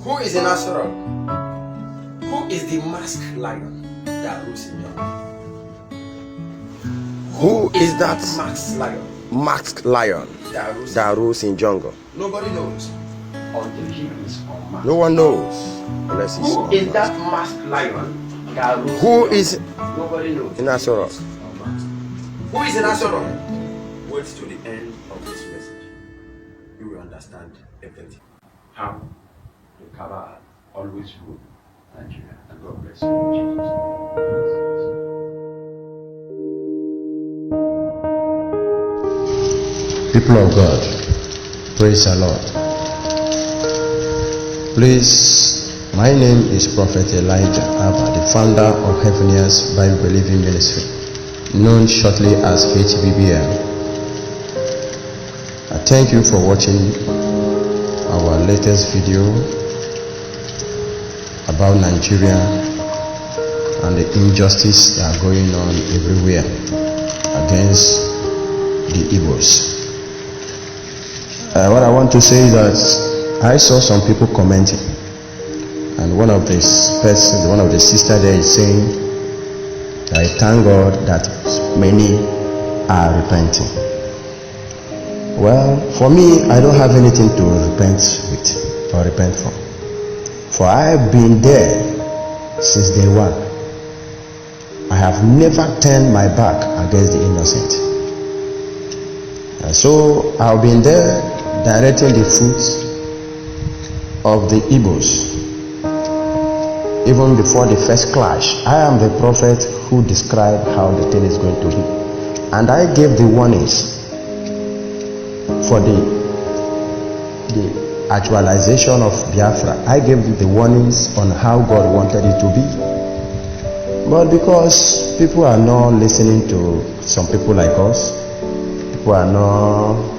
Who is in Asura? Who is the masked lion that rules in jungle? Who is that masked lion that rules in jungle? Nobody knows until he is unmasked. No one knows unless he's Who is that masked lion that rules? Who is nobody knows in Asura? Who is in Asura? Wait to the end of this message. You will understand everything. How the Kaaba always rule Nigeria. And God bless you. Jesus. People of God, praise the Lord. Please, my name is Prophet Elijah Abba, the founder of Heavenlians Bible Believing Ministry, known shortly as HBBM. I thank you for watching our latest video about Nigeria and the injustice that are going on everywhere against the Igbos. What I want to say is that I saw some people commenting, and one of the sister there is saying, I thank God that many are repenting. Well, for me, I don't have anything to repent with or repent from, for I have been there since day one. I have never turned my back against the innocent, and so I've been there directing the fruits of the Igbos. Even before the first clash, I am the prophet who described how the thing is going to be, and I gave the warnings for the actualization of Biafra. I gave the warnings on how God wanted it to be, but because people are not listening to some people like us, people are not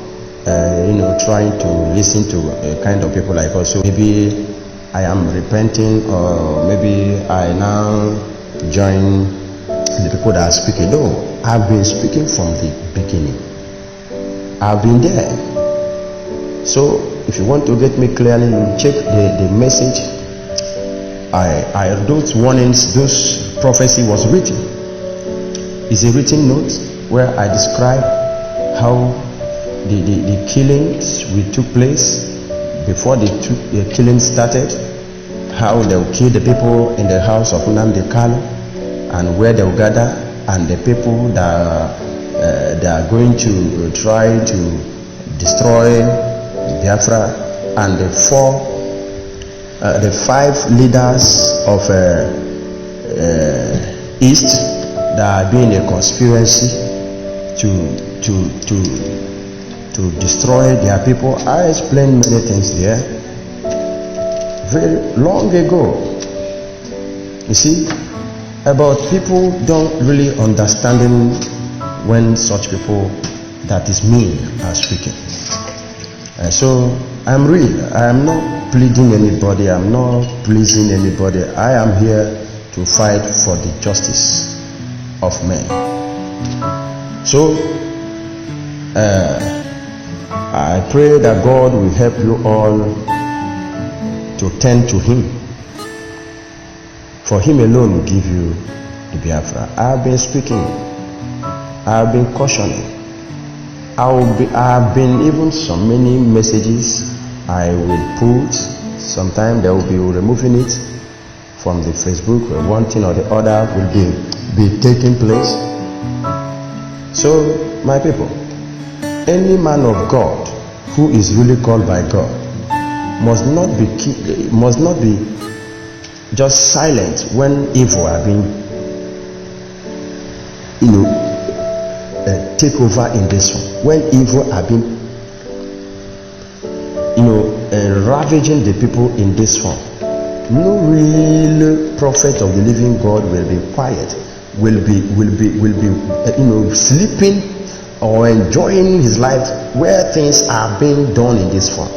trying to listen to kind of people like us. So maybe I am repenting, or maybe I now join the people that are speaking. No, I've been speaking from the beginning. I've been there. So if you want to get me clearly, you check the message. Those warnings, those prophecy was written. It's a written note where I describe how the killings will took place before the killing started, how they will kill the people in the house of Nnamdi Kanu, and where they will gather, and the people that they are going to try to destroy Biafra, and the five leaders of East that are doing a conspiracy to destroy their people. I explained many things there very long ago. You see, about people don't really understanding when such people that is mean are speaking. And so I'm real. I am not pleading anybody. I'm not pleasing anybody. I am here to fight for the justice of men. So I pray that God will help you all to turn to Him. For Him alone will give you the Biafra. I have been speaking. I have been cautioning. I have been even so many messages I will put. Sometimes they will be removing it from the Facebook, where one thing or the other will be taking place. So, my people, any man of God who is really called by God must not be just silent when evil have been take over in this one, when evil have been ravaging the people in this one. No real prophet of the living God will be quiet, will be sleeping or enjoying his life where things are being done in this form.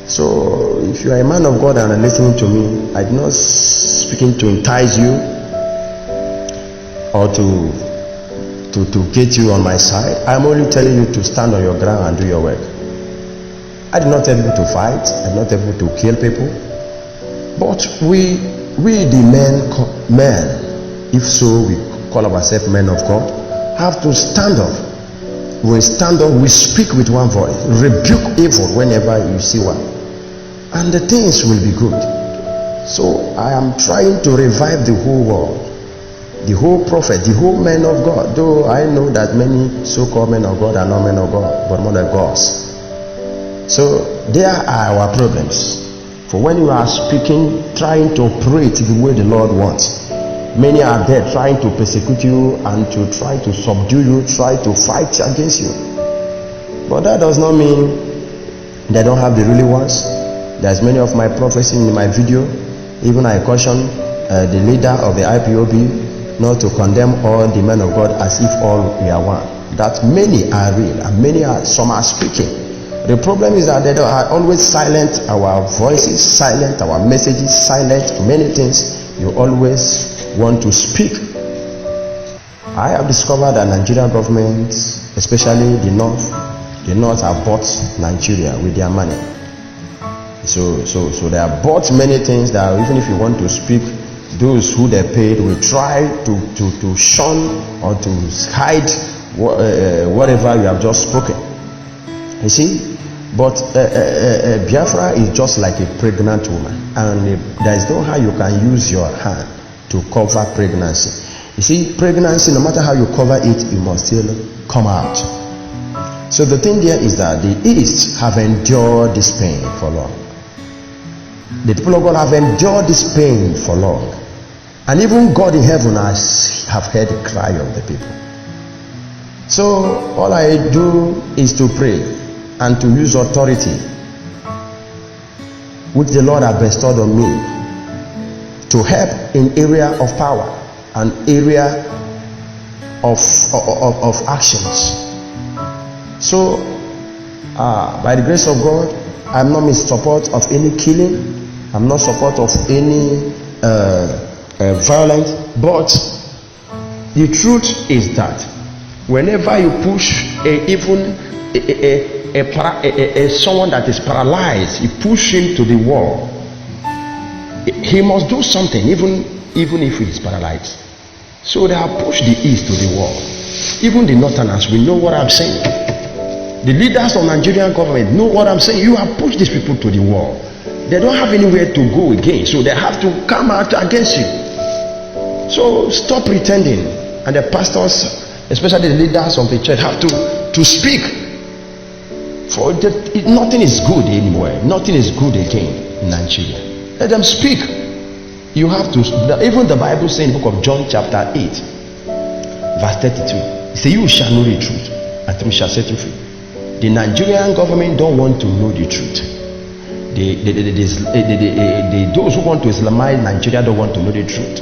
So if you are a man of God and are listening to me, I'm not speaking to entice you or to get you on my side. I'm only telling you to stand on your ground and do your work. I did not tell you to fight. I did not tell you to kill people. But we the men, if so we call ourselves men of God, have to stand up. We stand up, we speak with one voice, rebuke evil whenever you see one, and the things will be good. So I am trying to revive the whole world, the whole prophet, the whole men of God. Though I know that many so-called men of God are not men of God, but more than gods. So there are our problems. For when you are speaking, trying to operate the way the Lord wants, many are there trying to persecute you and to try to subdue you, try to fight against you. But that does not mean they don't have the really ones. There's many of my prophecies in my video. Even I caution the leader of the IPOB not to condemn all the men of God as if all we are one. That many are real and some are speaking. The problem is that they are always silent our voices, silent our messages, silent many things. You always want to speak. I have discovered that Nigerian government, especially the north have bought Nigeria with their money. So they have bought many things that even if you want to speak, those who they paid will try to shun or to hide whatever you have just spoken. You see? But Biafra is just like a pregnant woman, and there is no how you can use your hand to cover pregnancy. You see, pregnancy, no matter how you cover it, you must still come out. So the thing there is that the East have endured this pain for long. The people of God have endured this pain for long, and even God in heaven have heard the cry of the people. So all I do is to pray and to use authority which the Lord has bestowed on me to help in area of power and area of actions. So by the grace of God, I'm not in support of any killing, I'm not support of any violence, but the truth is that whenever you push someone that is paralyzed, you push him to the wall, he must do something even if he is paralyzed. So they have pushed the East to the wall. Even the Northerners, we know what I'm saying. The leaders of Nigerian government know what I'm saying. You have pushed these people to the wall. They don't have anywhere to go again, so they have to come out against you. So stop pretending. And the pastors, especially the leaders of the church, have to speak. For nothing is good anywhere. Nothing is good again in Nigeria. Let them speak. You have to. Even the Bible says in the book of John chapter 8 verse 32, it says, you shall know the truth and truth shall set you free. The Nigerian government don't want to know the truth. Those who want to Islamize Nigeria don't want to know the truth.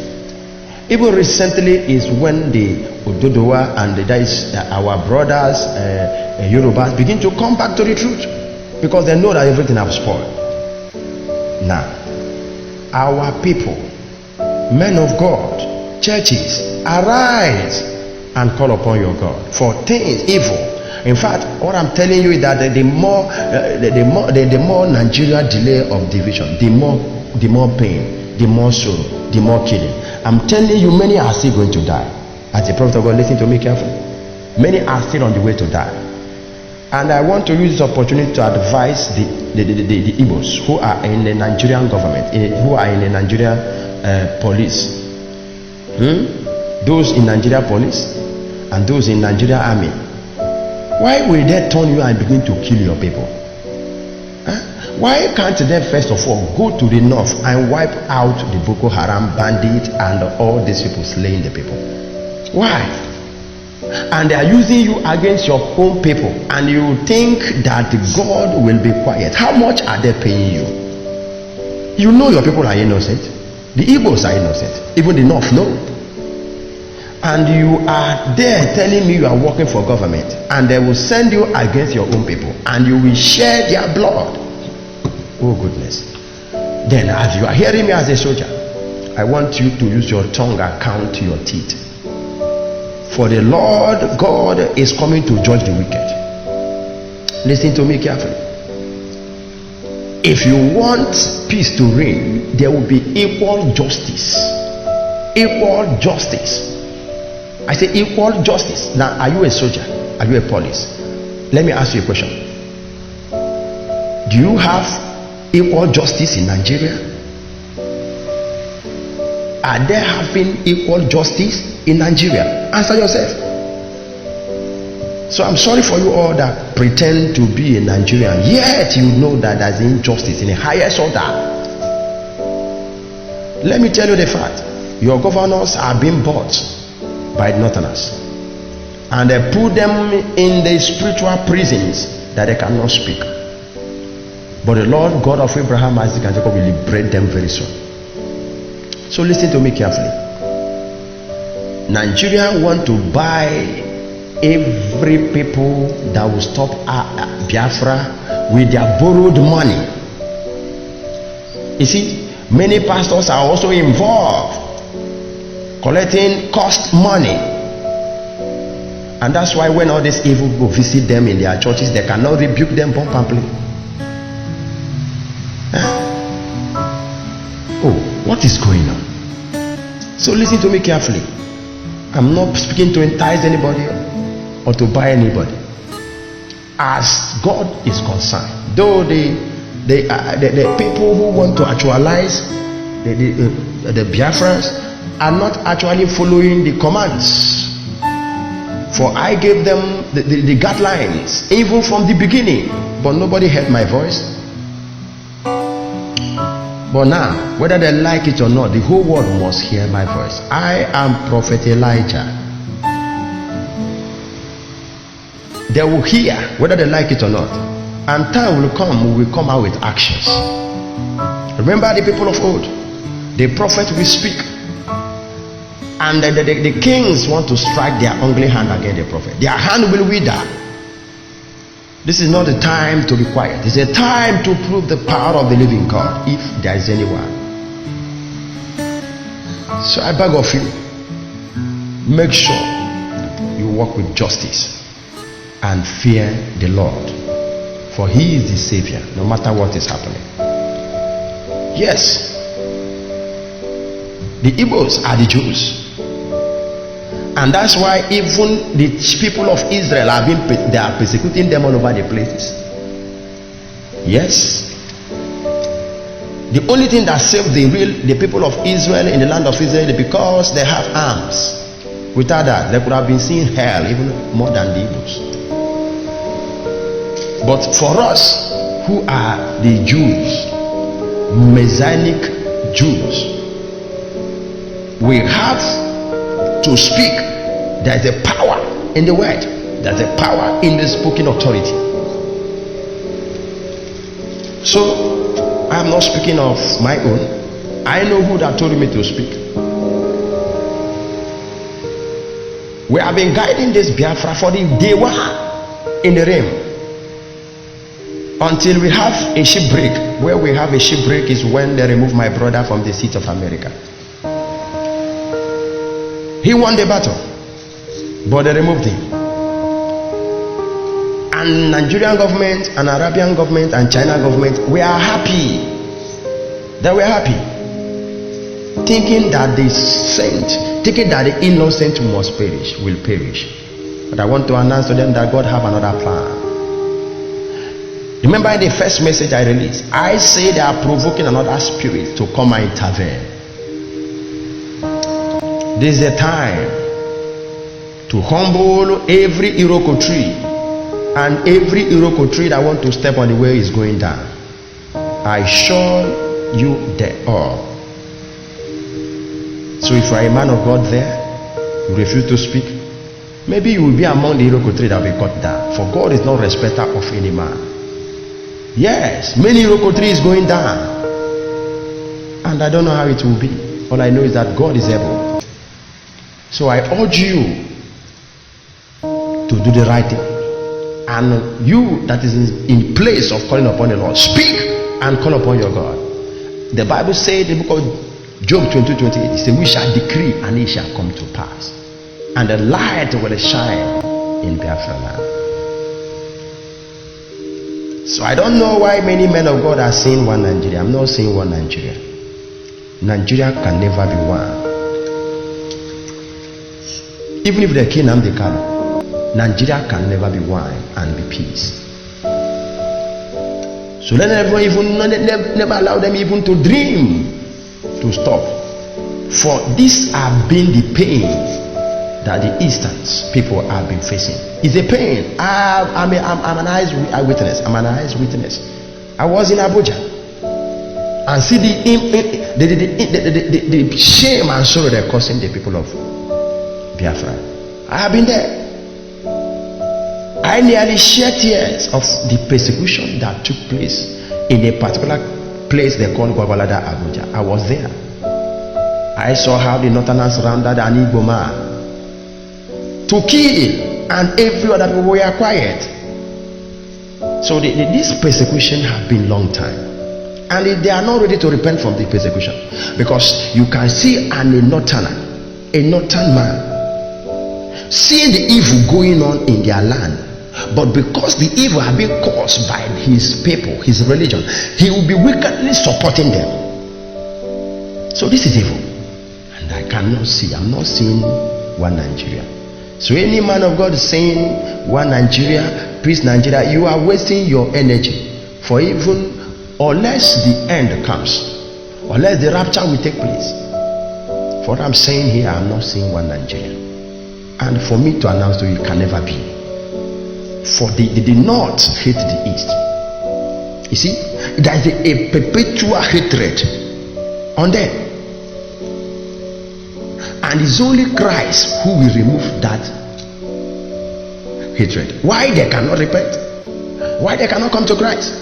Even recently is when the Ododowa and that is our brothers Yorubas begin to come back to the truth, because they know that everything has spoiled. Now, our people, men of God, churches, arise and call upon your God for things evil. In fact, what I'm telling you is that the more Nigeria delay of division, the more pain, the more sorrow, the more killing. I'm telling you, many are still going to die. As the prophet of God, listen to me carefully. Many are still on the way to die. And I want to use this opportunity to advise the Igbos who are in the Nigerian government, who are in the Nigerian police. Those in Nigeria police and those in Nigeria army. Why will they turn you and begin to kill your people? Why can't they first of all go to the north and wipe out the Boko Haram bandits and all these people slaying the people? Why? And they are using you against your own people, and you think that God will be quiet. How much are they paying you? You know your people are innocent. The Igbos are innocent. Even the north know. And you are there telling me you are working for government, and they will send you against your own people, and you will share their blood. Oh goodness. Then as you are hearing me as a soldier, I want you to use your tongue and count your teeth. For the Lord God is coming to judge the wicked. Listen to me carefully. If you want peace to reign, there will be equal justice. Equal justice. I say equal justice. Now, are you a soldier? Are you a police? Let me ask you a question. Do you have equal justice in Nigeria? Are they having equal justice in Nigeria? Answer yourself. So I'm sorry for you all that pretend to be a Nigerian, yet you know that there's injustice in the highest order. Let me tell you the fact. Your governors are being bought by northerners, and they put them in the spiritual prisons that they cannot speak. But the Lord God of Abraham, Isaac, and Jacob will liberate them very soon. So listen to me carefully. Nigeria want to buy every people that will stop Biafra with their borrowed money. You see, many pastors are also involved collecting cost money, and that's why when all these evil people visit them in their churches, they cannot rebuke them promptly. Oh, what is going on? So listen to me carefully. I'm not speaking to entice anybody or to buy anybody. As God is concerned, though the people who want to actualize the Biafrans are not actually following the commands. For I gave them the guidelines even from the beginning, but nobody heard my voice. But now, whether they like it or not, the whole world must hear my voice. I am Prophet Elijah. They will hear whether they like it or not, and time will come, we will come out with actions. Remember the people of old, the prophet will speak, and the kings want to strike their ugly hand against the prophet. Their hand will wither. This is not the time to be quiet. It's a time to prove the power of the living God, if there is anyone. So I beg of you, make sure you walk with justice and fear the Lord, for He is the Savior, no matter what is happening. Yes, the Igbos are the Jews, and that's why even the people of Israel they are persecuting them all over the places. Yes, the only thing that saved the people of Israel in the land of Israel is because they have arms. Without that, they could have been seeing hell even more than the Igbos. But for us who are the Jews, Messianic Jews, we have to speak. There is a power in the word. There is a power in the spoken authority. So I am not speaking of my own. I know who that told me to speak. We have been guiding this Biafra for the day one in the realm, until we have a shipbreak. Where we have a shipbreak is when they remove my brother from the seat of America. He won the battle, but they removed him. And Nigerian government and Arabian government and China government, we are happy. That we are happy, thinking that the innocent will perish. But I want to announce to them that God have another plan. Remember in the first message I released, I say they are provoking another spirit to come and intervene. This is the time to humble every Iroko tree, and every Iroko tree that want to step on the way is going down. I assure you they are. So if you are a man of God there, you refuse to speak, maybe you will be among the Iroko tree that will be cut down. For God is not respecter of any man. Yes, many Iroko tree is going down, and I don't know how it will be. All I know is that God is able. So I urge you to do the right thing, and you that is in place of calling upon the Lord, speak and call upon your God. The Bible says in the book of Job 22:28, it says, we shall decree and it shall come to pass, and the light will shine in Biafra land. So I don't know why many men of God are saying one Nigeria. I'm not saying one Nigeria. Nigeria can never be one. Even if they kill Nnamdi Kanu, Nigeria can never be one and be peace. So let never allow them even to dream to stop. For this have been the pain that the Eastern people have been facing. It's a pain. I'm an eyewitness. I'm an eyewitness. I was in Abuja and see the shame and sorrow they're causing the people of Biafra. I have been there. I nearly shed tears of the persecution that took place in a particular place they call Gwagwalada, Abuja. I was there. I saw how the Northerners surrounded an Igbo man to kill, and every other people were quiet. So this persecution has been long time, and they are not ready to repent from the persecution, because you can see a northern man seeing the evil going on in their land, but because the evil has been caused by his people, his religion, he will be wickedly supporting them. So this is evil, and I cannot see. I'm not seeing one Nigeria. So any man of God saying one Nigeria, peace Nigeria, you are wasting your energy. For even unless the end comes, unless the rapture will take place, for what I'm saying here, I'm not saying one Nigeria. And for me to announce to you, it can never be. For the North hate the East. You see, there is a perpetual hatred on them. And it's only Christ who will remove that hatred. Why they cannot repent? Why they cannot come to Christ?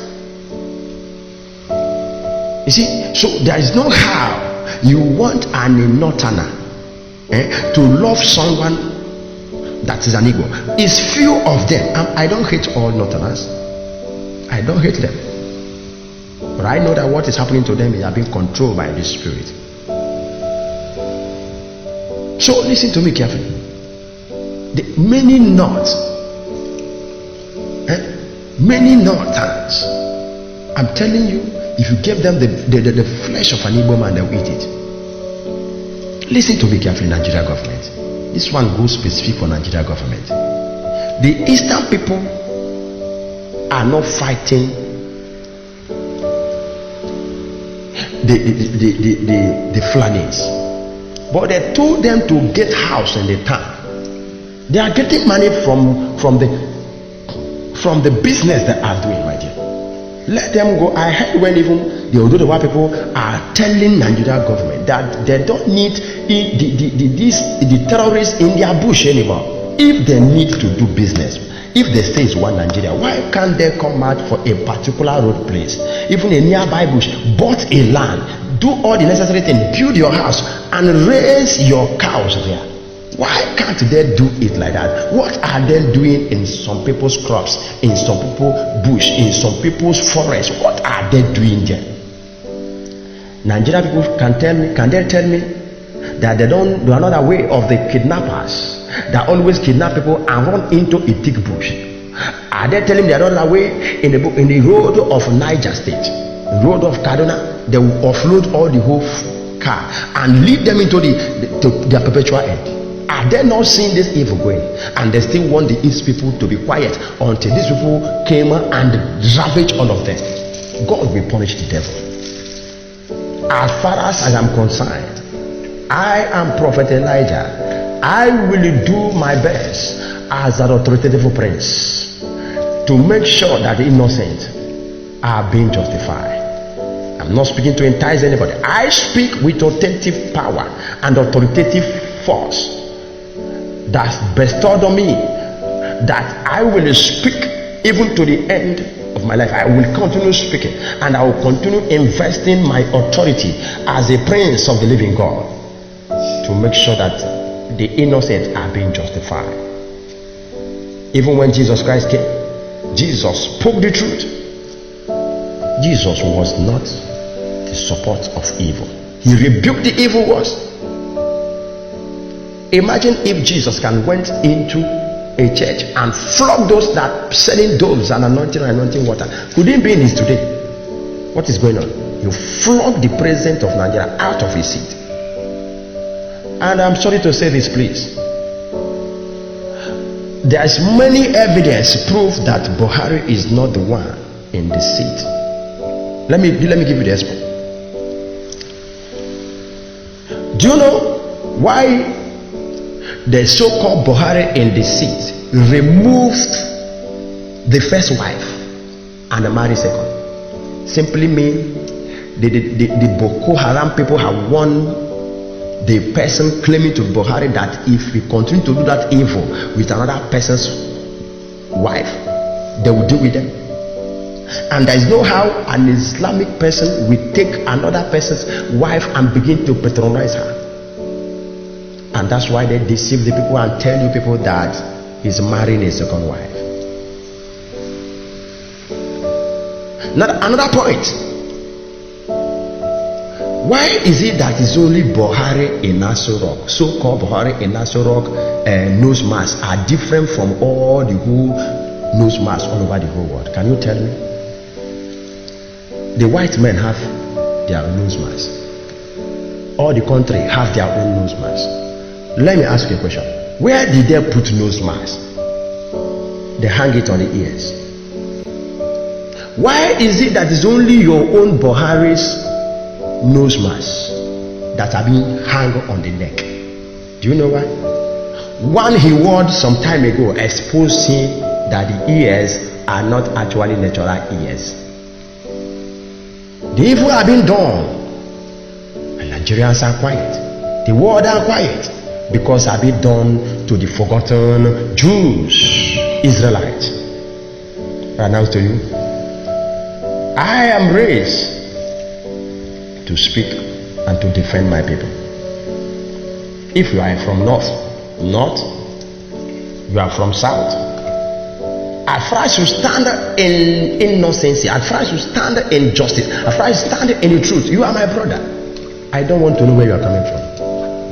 You see, so there is no how you want an northerner to love someone that is an Igbo. It's few of them. I don't hate all northerners. I don't hate them. But I know that what is happening to them is being controlled by the Spirit. So listen to me carefully. The many northerners, I'm telling you, if you give them the flesh of an Igbo man, they'll eat it. Listen to me carefully, Nigeria government. This one goes specific for Nigeria government. The Eastern people are not fighting the Fulanis, but they told them to get house in the town. They are getting money from the business they are doing, my dear. Let them go. I heard when even the Oduduwa people are telling Nigeria government that they don't need the terrorists in their bush anymore. If they need to do business, if they say it's one Nigeria, why can't they come out for a particular road place, even a nearby bush, bought a land, do all the necessary things, build your house and raise your cows there? Why can't they do it like that? What are they doing in some people's crops, in some people's bush, in some people's forest? What are they doing there? Nigeria people can they tell me that they are not aware of the kidnappers that always kidnap people and run into a thick bush? Are they telling me they are not aware in the road of Niger State, road of Kaduna, they will offload all the whole car and lead them into their perpetual end? Are they not seeing this evil going? And they still want the East people to be quiet until these people came and ravaged all of them. God will punish the devil. As far as I am concerned, I am Prophet Elijah. I will do my best as an authoritative prince to make sure that the innocent are being justified. I'm not speaking to entice anybody. I speak with authoritative power and authoritative force that's bestowed on me, that I will speak even to the end of my life. I will continue speaking, and I will continue investing my authority as a prince of the living God to make sure that the innocent are being justified. Even when Jesus Christ came, Jesus spoke the truth. Jesus was not the support of evil. He rebuked the evil words. Imagine if Jesus went into a church and flog those that selling doves and anointing water. Could he be in his today? What is going on? You flog the president of Nigeria out of his seat. And I'm sorry to say this, please. There is many evidence proof that Buhari is not the one in the seat. Let me give you the example. Do you know why the so-called Buhari in the seat removed the first wife and married second? Simply mean the Boko Haram people have won the person claiming to Buhari that if he continue to do that evil with another person's wife, they will deal with them. And there is no how an Islamic person will take another person's wife and begin to patronize her. And that's why they deceive the people and tell you people that he's marrying a second wife. Now another point. Why is it that it's only Buhari in Aso Rock, so-called Buhari in Aso Rock nose masks are different from all the whole nose masks all over the whole world? Can you tell me? The white men have their nose masks. All the country have their own nose masks. Let me ask you a question. Where did they put nose masks? They hang it on the ears. Why is it that it's only your own Buhari's nose masks that are being hung on the neck? Do you know why? One he wore some time ago exposed him that the ears are not actually natural ears. The evil have been done, and Nigerians are quiet. The world are quiet because have been done to the forgotten Jews, Israelites. I announce to you, I am raised to speak and to defend my people. If you are from north, you are from south. At first you stand in innocency, at first you stand in justice, at first you stand in the truth. You are my brother. I don't want to know where you are coming from.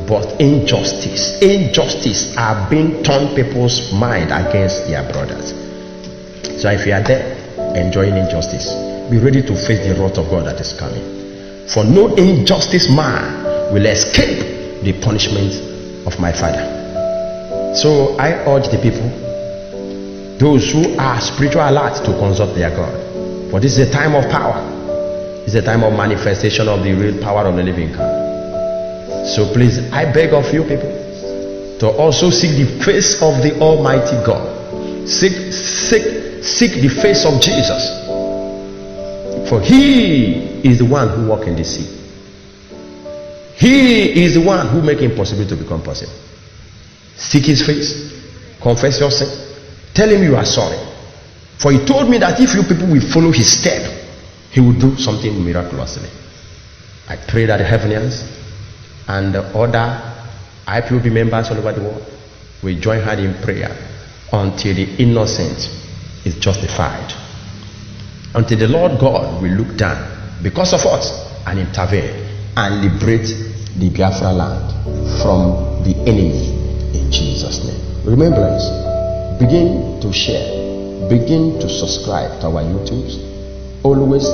But injustice are being turned people's mind against their brothers. So if you are there enjoying injustice, be ready to face the wrath of God that is coming. For no injustice man will escape the punishment of my Father. So I urge the people, those who are spiritual alert, to consult their God. For this is a time of power. It's a time of manifestation of the real power of the living God. So please, I beg of you people to also seek the face of the Almighty God. Seek the face of Jesus. For he is the one who walks in the sea. He is the one who makes impossible to become possible. Seek his face. Confess your sin. Tell him you are sorry. For he told me that if you people will follow his step, he will do something miraculously. I pray that the heavens and the other IPOB members all over the world will join hand in prayer until the innocent is justified. Until the Lord God will look down because of us and intervene and liberate the Biafra land from the enemy in Jesus' name. Remembrance, begin to share, begin to subscribe to our YouTubes, always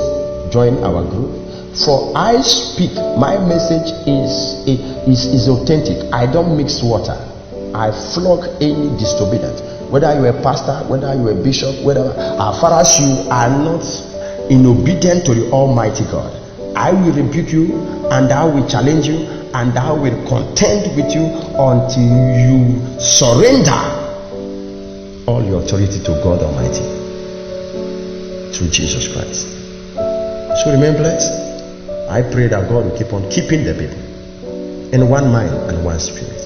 join our group. For I speak, my message is authentic. I don't mix water. I flog any disobedient. Whether you are a pastor, whether you are a bishop, whether as far as you are not in obedience to the Almighty God, I will rebuke you and I will challenge you and I will contend with you until you surrender all your authority to God Almighty through Jesus Christ. So remain blessed. I pray that God will keep on keeping the people in one mind and one spirit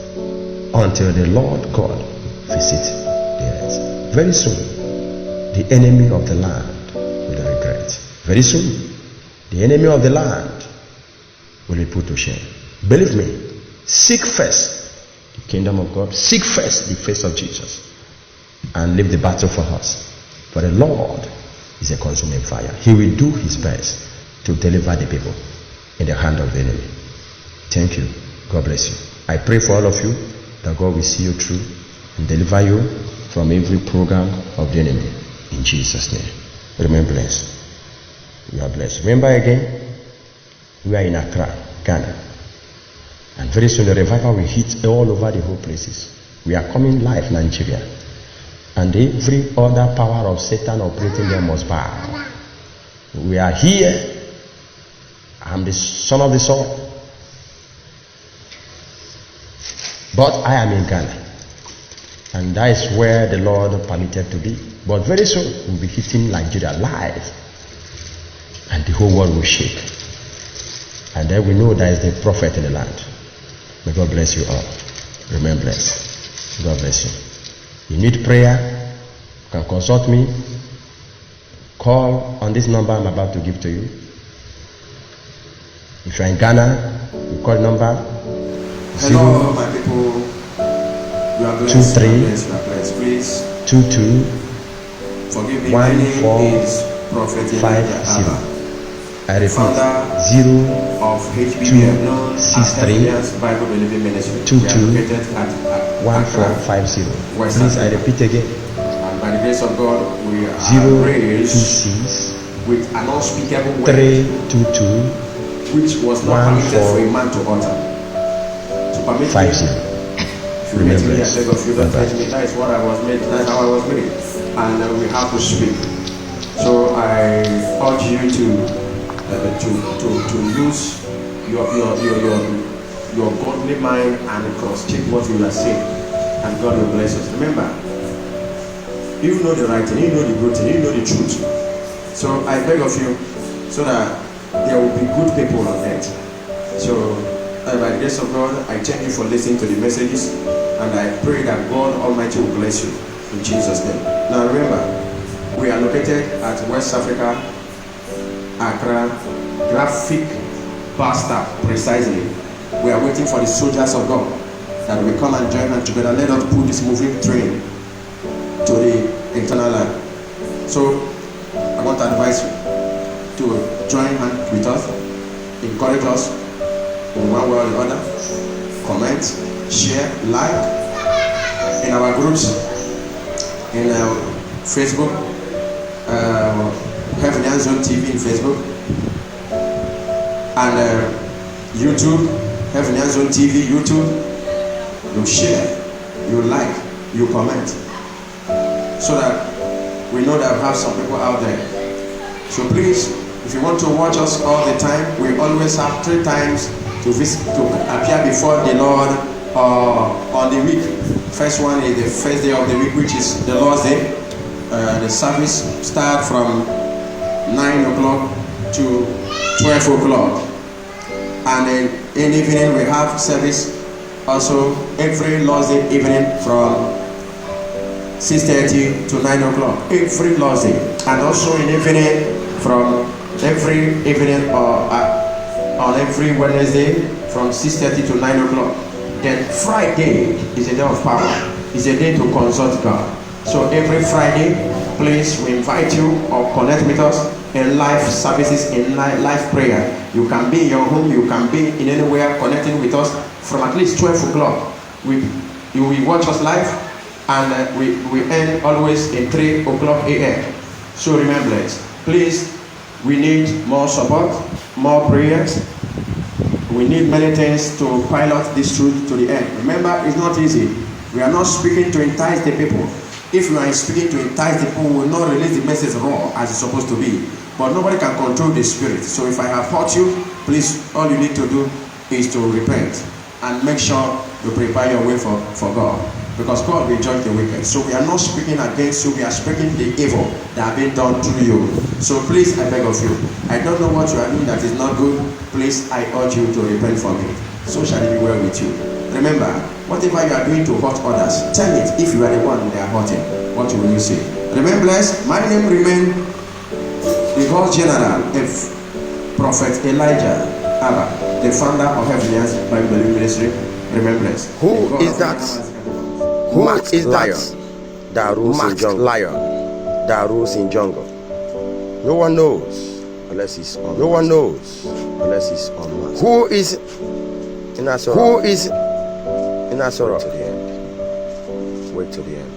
until the Lord God visits the earth. Very soon, the enemy of the land will regret. Very soon, the enemy of the land will be put to shame. Believe me, seek first the kingdom of God, seek first the face of Jesus, and leave the battle for us. For the Lord is a consuming fire. He will do his best to deliver the people in the hand of the enemy. Thank you. God bless you. I pray for all of you that God will see you through and deliver you from every program of the enemy. In Jesus' name. Remain blessed. You are blessed. Remember again, we are in Accra, Ghana. And very soon the revival will hit all over the whole places. We are coming live, Nigeria. And every other power of Satan operating there must bow. We are here. I'm the son of the sword. But I am in Ghana. And that is where the Lord permitted to be. But very soon we'll be hitting Nigeria live. And the whole world will shake. And then we know there is the prophet in the land. May God bless you all. Remain blessed. God bless you. You need prayer? You can consult me. Call on this number I'm about to give to you. If you are in Ghana, you call the number. Hello, my people. You are blessed. 23 you are blessed. Please 22 forgive me. 1 My name 4 is Prophet 50. I repeat, founder 0 of HBM, known as 63 Evidence Bible Believing Ministry. 22 We are located at 1450. West Please, I Africa. repeat again. And by the grace of God, we are 026 raised with an unspeakable word, 322 which was not permitted for a 1450. man to utter. To permit me, if you meet me, I beg of you, don't touch me. That is what I was made. That's how I was made. And we have to speak. So I urge you to use your godly mind and cross-check what you are saying, and God will bless us. Remember, you know the right thing, you know the good thing, you know the truth. So I beg of you, so that there will be good people on earth. So by the grace of God, I thank you for listening to the messages, and I pray that God Almighty will bless you in Jesus' name. Now remember, we are located at West Africa, Accra, Graphic Pastor, precisely. We are waiting for the soldiers of God that will come and join us together. Let us put this moving train to the eternal land. So I want to advise you to join hand with us, encourage us in one way or the other, comment, share, like in our groups, in Facebook, Heavenly Hands on TV in Facebook, and YouTube, Heavenly Hands on TV, YouTube. You share, you like, you comment, so that we know that we have some people out there. So please, if you want to watch us all the time, we always have 3 times to appear before the Lord on the week. First one is the first day of the week, which is the Lord's Day. The service starts from 9 o'clock to 12 o'clock, and then in the evening we have service also every Lord's Day evening from 6:30 to 9 o'clock every Lord's Day, and also in evening from every evening on every Wednesday from 6:30 to 9 o'clock. Then Friday is a day of power. It's a day to consult God. So every Friday, please, we invite you or connect with us in live services, in live prayer. You can be in your home, you can be in anywhere connecting with us from at least 12 o'clock. You will watch us live, and we end always in 3 o'clock a.m. So remember it. Please, we need more support, more prayers. We need many things to pilot this truth to the end. Remember, it's not easy. We are not speaking to entice the people. If you are speaking to entice the people, we will not release the message raw as it's supposed to be. But nobody can control the spirit. So if I have hurt you, please, all you need to do is to repent and make sure you prepare your way for God. Because God will judge the wicked. So we are not speaking against you, we are speaking the evil that have been done through you. So please, I beg of you, I don't know what you are doing that is not good. Please, I urge you to repent from it. So shall it be well with you. Remember, whatever you are doing to hurt others, tell it. If you are the one they are hurting, what will you say? Remain blessed. My name remains the God General, Prophet Elijah Abba, the founder of Heavenly Hands Bible Believing Ministry. Remain blessed. Who is that? Who is that? That rules in jungle. Lion. That rules in jungle. No one knows unless he's on. No one knows unless he's on. Who is in Asura? Who is in Asura? To the end. Wait till the end.